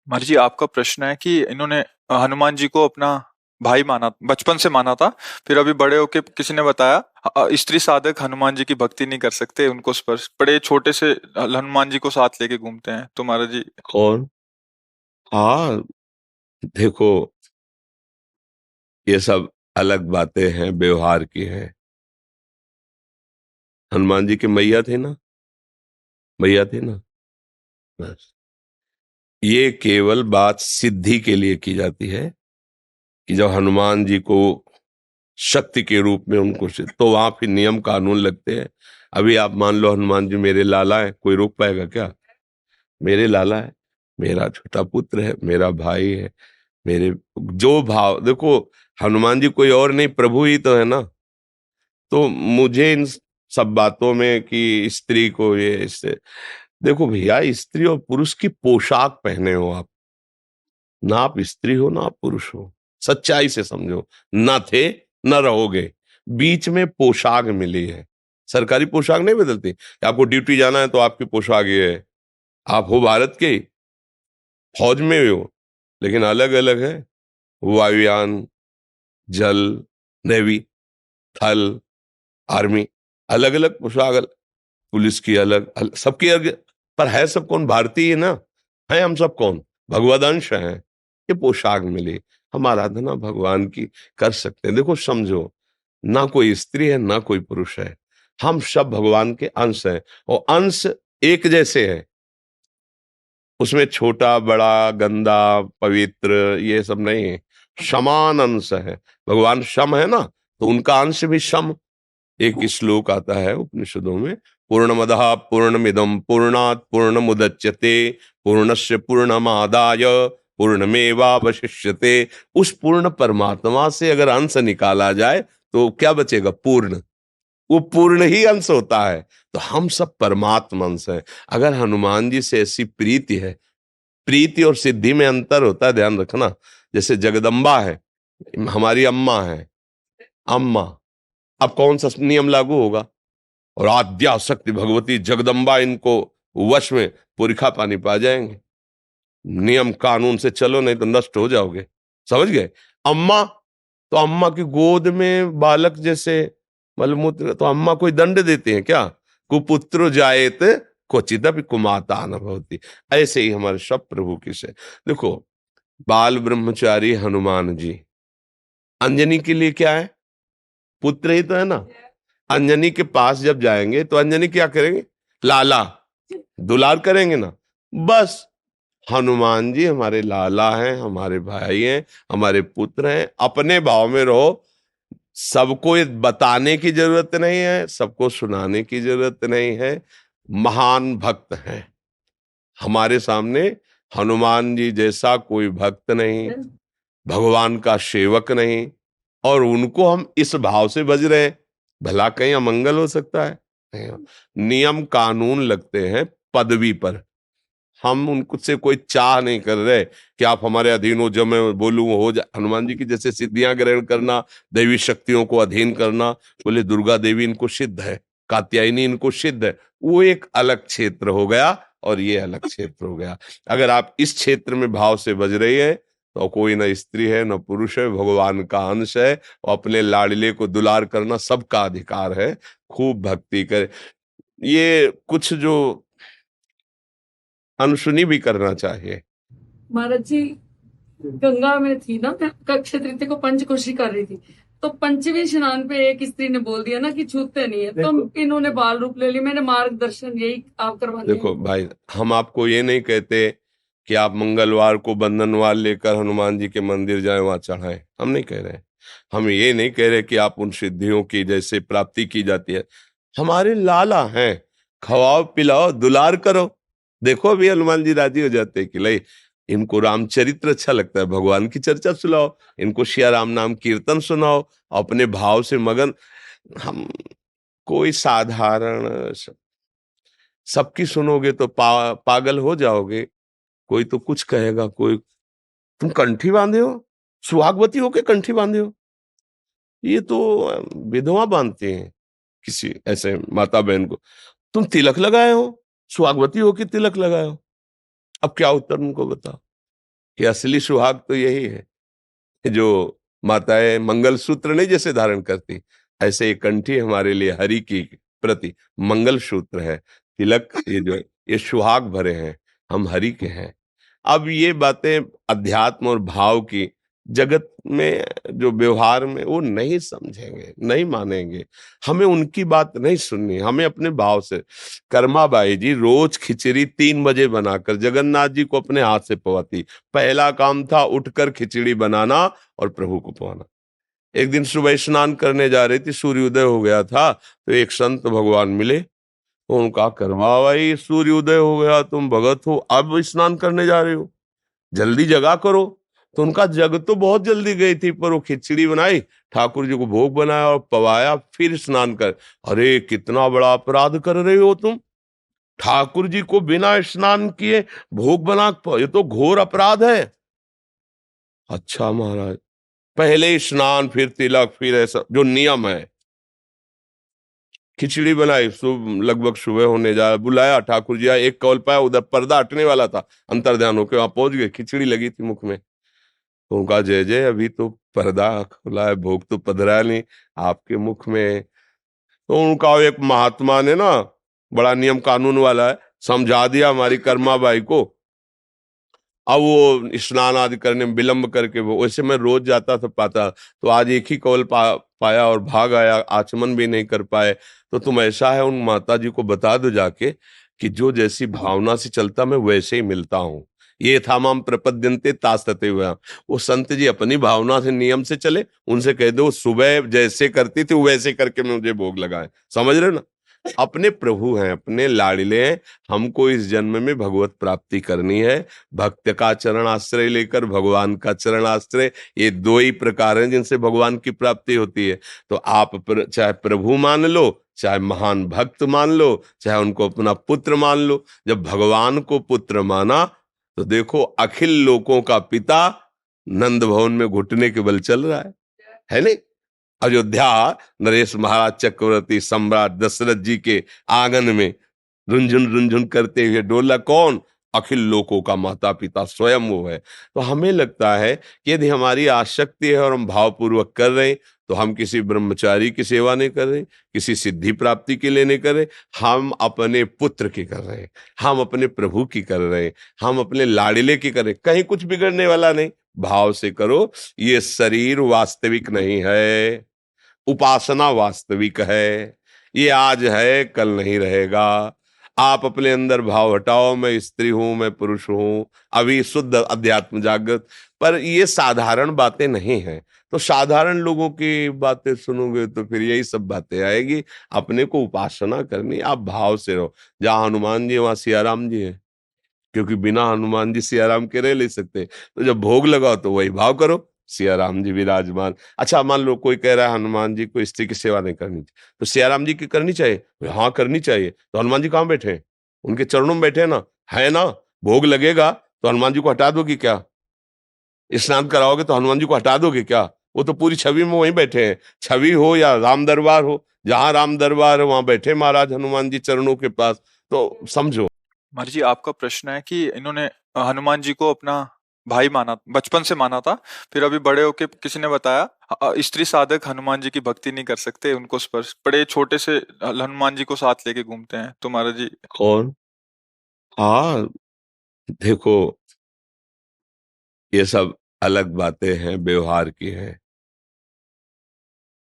महर्षि जी, आपका प्रश्न है कि इन्होंने हनुमान जी को अपना भाई माना, बचपन से माना था। फिर अभी बड़े होके किसी ने बताया स्त्री साधक हनुमान जी की भक्ति नहीं कर सकते, उनको स्पर्श बड़े छोटे से हनुमान जी को साथ लेके घूमते हैं। तो महाराज जी, कौन? हाँ, देखो, ये सब अलग बातें हैं, व्यवहार की हैं। हनुमान जी के मैया थे ना, मैया थे ना, बस। ये केवल बात सिद्धि के लिए की जाती है कि जब हनुमान जी को शक्ति के रूप में उनको तो वहां फिर नियम कानून लगते हैं। अभी आप मान लो हनुमान जी मेरे लाला है, कोई रोक पाएगा क्या? मेरे लाला है, मेरा छोटा पुत्र है, मेरा भाई है, मेरे जो भाव देखो, हनुमान जी कोई और नहीं, प्रभु ही तो है ना। तो मुझे इन सब बातों में कि स्त्री को ये इससे, देखो भैया, स्त्री और पुरुष की पोशाक पहने हो आप, ना आप स्त्री हो ना आप पुरुष हो। सच्चाई से समझो, ना थे ना रहोगे, बीच में पोशाक मिली है। सरकारी पोशाक नहीं बदलती कि आपको ड्यूटी जाना है तो आपकी पोशाक ये है। आप हो भारत के, फौज में हो, लेकिन अलग अलग है। वायुयान, जल, नेवी, थल, आर्मी, अलग अलग पोशाक, पुलिस की अलग, सबकी अलग। पर है सब कौन? भारतीय है ना। है हम सब कौन? भगवदंश हैं। ये पोशाक मिली, हम आराधना भगवान की कर सकते हैं। देखो समझो, ना कोई स्त्री है ना कोई पुरुष है, हम सब भगवान के अंश हैं। और अंश एक जैसे हैं, उसमें छोटा बड़ा गंदा पवित्र ये सब नहीं है, समान अंश है। भगवान सम है ना, तो उनका अंश भी सम। एक श्लोक आता है उपनिषदों में, पूर्णमदः पूर्णमिदं पूर्णात् पूर्णमुदच्यते पूर्णस्य पूर्णमादाय पूर्णमेवावशिष्यते। उस पूर्ण परमात्मा से अगर अंश निकाला जाए तो क्या बचेगा? पूर्ण। वो पूर्ण ही अंश होता है। तो हम सब परमात्मा अंश हैं। अगर हनुमान जी से ऐसी प्रीति है, प्रीति और सिद्धि में अंतर होता है, ध्यान रखना। जैसे जगदम्बा है, हमारी अम्मा है, अम्मा, अब कौन सा नियम लागू होगा? और आद्या शक्ति भगवती जगदम्बा, इनको वश में पुरखा पानी पा जाएंगे। नियम कानून से चलो, नहीं तो नष्ट हो जाओगे। समझ गए? अम्मा, तो अम्मा की गोद में बालक जैसे मलमूत्र, तो अम्मा कोई दंड देते हैं क्या? कुपुत्र जायत क्वचित कुमाता न भवति। ऐसे ही हमारे सब प्रभु की से देखो, बाल ब्रह्मचारी हनुमान जी, अंजनी के लिए क्या है? पुत्र ही तो है ना। अंजनी के पास जब जाएंगे तो अंजनी क्या करेंगे? लाला, दुलार करेंगे ना। बस, हनुमान जी हमारे लाला हैं, हमारे भाई हैं, हमारे पुत्र हैं। अपने भाव में रहो। सबको ये बताने की जरूरत नहीं है, सबको सुनाने की जरूरत नहीं है। महान भक्त हैं हमारे सामने, हनुमान जी जैसा कोई भक्त नहीं, भगवान का सेवक नहीं। और उनको हम इस भाव से भज रहे हैं, भला कहीं अमंगल हो सकता है? नहीं। नियम कानून लगते हैं पदवी पर। हम उनसे कोई चाह नहीं कर रहे कि आप हमारे अधीन हो, जो मैं बोलूं वो हो जाए। हनुमान जी की जैसे सिद्धियां ग्रहण करना, दैवी शक्तियों को अधीन करना, बोले दुर्गा देवी इनको सिद्ध है, कात्यायनी इनको सिद्ध है, वो एक अलग क्षेत्र हो गया और ये अलग क्षेत्र हो गया। अगर आप इस क्षेत्र में भाव से बज रही है तो कोई ना स्त्री है ना पुरुष है, भगवान का अंश है। और अपने लाडले को दुलार करना सबका अधिकार है। खूब भक्ति करे। ये कुछ जो अनसुनी भी करना चाहिए। महाराज जी, गंगा में थी ना, मैं अक्षय तृतीया को पंचकोशी कर रही थी, तो पंचवें स्नान पे एक स्त्री ने बोल दिया ना कि छूते नहीं है, तो इन्होंने बाल रूप ले लिया। मैंने मार्गदर्शन यही आप करवाते हैं। देखो भाई, हम आपको ये नहीं कहते कि आप मंगलवार को बंधनवार लेकर हनुमान जी के मंदिर जाएं, वहां चढ़ाएं, हम नहीं कह रहे। हम ये नहीं कह रहे कि आप उन सिद्धियों की जैसे प्राप्ति की जाती है। हमारे लाला हैं, खवाओ पिलाओ दुलार करो। देखो अभी हनुमान जी राजी हो जाते हैं कि ले, इनको रामचरित्र अच्छा लगता है, भगवान की चर्चा सुनाओ, इनको सिया राम नाम कीर्तन सुनाओ, अपने भाव से मगन। हम कोई साधारण, सबकी सुनोगे तो पागल हो जाओगे। कोई तो कुछ कहेगा, कोई, तुम कंठी बांधे हो, सुहागवती होके कंठी बांधे हो। ये तो विधवा बांधते हैं किसी ऐसे माता बहन को। तुम तिलक लगाए हो, सुहागवती होके तिलक लगाए हो। अब क्या उत्तर उनको बताओ? कि असली सुहाग तो यही है, जो माताएं मंगलसूत्र नहीं जैसे धारण करती, ऐसे एक कंठी हमारे लिए हरि की प्रति मंगलसूत्र है, तिलक, ये जो ये सुहाग भरे हैं, हम हरि के हैं। अब ये बातें अध्यात्म और भाव की जगत में, जो व्यवहार में, वो नहीं समझेंगे, नहीं मानेंगे। हमें उनकी बात नहीं सुननी, हमें अपने भाव से। कर्माबाई जी रोज खिचड़ी 3 बजे बनाकर जगन्नाथ जी को अपने हाथ से पवाती। पहला काम था उठकर खिचड़ी बनाना और प्रभु को पवाना। एक दिन सुबह स्नान करने जा रही थी, सूर्योदय हो गया था, तो एक संत भगवान मिले। तो उनका, कर्माबाई सूर्योदय हो गया, तुम भगत हो, अब स्नान करने जा रहे हो, जल्दी जगा करो। तो उनका जग तो बहुत जल्दी गई थी, पर वो खिचड़ी बनाई, ठाकुर जी को भोग बनाया और पवाया, फिर स्नान कर। अरे कितना बड़ा अपराध कर रहे हो तुम, ठाकुर जी को बिना स्नान किए भोग बना, ये तो घोर अपराध है। अच्छा महाराज, पहले स्नान फिर तिलक फिर ऐसा जो नियम है। खिचड़ी बनाई, लगभग सुबह होने जा, बुलाया, ठाकुर जी आए, एक कौल पाया, उधर पर्दा हटने वाला था, अंतर्ध्यान होके वहां पहुंच गए, खिचड़ी लगी थी मुख में। तो उनका, जय जय, अभी तो पर्दा खुला है, भोग तो पधरा नहीं आपके मुख में। तो उनका एक महात्मा ने ना, बड़ा नियम कानून वाला है, समझा दिया हमारी कर्माबाई को। अब वो स्नान आदि करने में विलंब करके, वो वैसे मैं रोज जाता था पाता, तो आज एक ही कौल पाया और भाग आया, आचमन भी नहीं कर पाए। तो तुम ऐसा है, उन माता जी को बता दो जाके कि जो जैसी भावना से चलता मैं वैसे ही मिलता हूँ। ये था माम प्रपद्यन्ते तास्तते हुआ। वो संत जी अपनी भावना से, नियम से चले, उनसे कह दो सुबह जैसे करती थी वैसे करके मुझे भोग लगाए। समझ रहे हो ना, अपने प्रभु हैं, अपने लाडले हैं। हमको इस जन्म में भगवत प्राप्ति करनी है। भक्त का चरण आश्रय लेकर भगवान का चरण आश्रय, ये दो ही प्रकार हैं जिनसे भगवान की प्राप्ति होती है। तो आप चाहे प्रभु मान लो, चाहे महान भक्त मान लो, चाहे उनको अपना पुत्र मान लो। जब भगवान को पुत्र माना तो देखो, अखिल लोकों का पिता नंद भवन में घुटने के बल चल रहा है नहीं? अयोध्या, नरेश महाराज चक्रवर्ती सम्राट दशरथ जी के आंगन में रुंझुन रुंझुन करते हुए डोला, कौन? अखिल लोकों का माता पिता स्वयं वो है। तो हमें लगता है कि यदि हमारी आसक्ति है और हम भावपूर्वक कर रहे हैं, तो हम किसी ब्रह्मचारी की सेवा नहीं कर रहे, किसी सिद्धि प्राप्ति के लिए नहीं कर रहे, हम अपने पुत्र की कर रहे हैं, हम अपने प्रभु की कर रहे हैं, हम अपने लाडले की कर रहे हैं। कहीं कुछ बिगड़ने वाला नहीं, भाव से करो। ये शरीर वास्तविक नहीं है, उपासना वास्तविक है। ये आज है, कल नहीं रहेगा। आप अपने अंदर भाव हटाओ, मैं स्त्री हूं, मैं पुरुष हूं, अभी शुद्ध अध्यात्म जागृत। पर ये साधारण बातें नहीं हैं। तो साधारण लोगों की बातें सुनोगे तो फिर यही सब बातें आएगी। अपने को उपासना करनी, आप भाव से रहो। जहां हनुमान जी वहां सियाराम जी है, क्योंकि बिना हनुमान जी सियाराम के रह नहीं सकते। तो जब भोग लगाओ तो वही भाव करो, सियाराम जी विराजमान। अच्छा, मान लो कोई कह रहा है हनुमान जी को स्त्री की सेवा नहीं करनी चाहिए, तो सियाराम जी की करनी चाहिए? हाँ करनी चाहिए। तो हनुमान जी कहाँ बैठे हैं? उनके चरणों में बैठे हैं ना, है ना? भोग लगेगा तो हनुमान जी को हटा दोगे क्या? स्नान कराओगे तो हनुमान जी को हटा दोगे क्या? वो तो पूरी छवि में वहीं बैठे हैं। छवि हो या राम दरबार हो, जहां राम दरबार है वहां बैठे महाराज हनुमान जी चरणों के पास। तो समझो। महाराज जी, आपका प्रश्न है कि इन्होंने हनुमान जी को अपना भाई माना, बचपन से माना था, फिर अभी बड़े होके किसी ने बताया स्त्री साधक हनुमान जी की भक्ति नहीं कर सकते, उनको स्पर्श, बड़े छोटे से हनुमान जी को साथ लेके घूमते हैं। तो महाराज जी, कौन? हाँ, देखो, ये सब अलग बातें हैं, व्यवहार की हैं।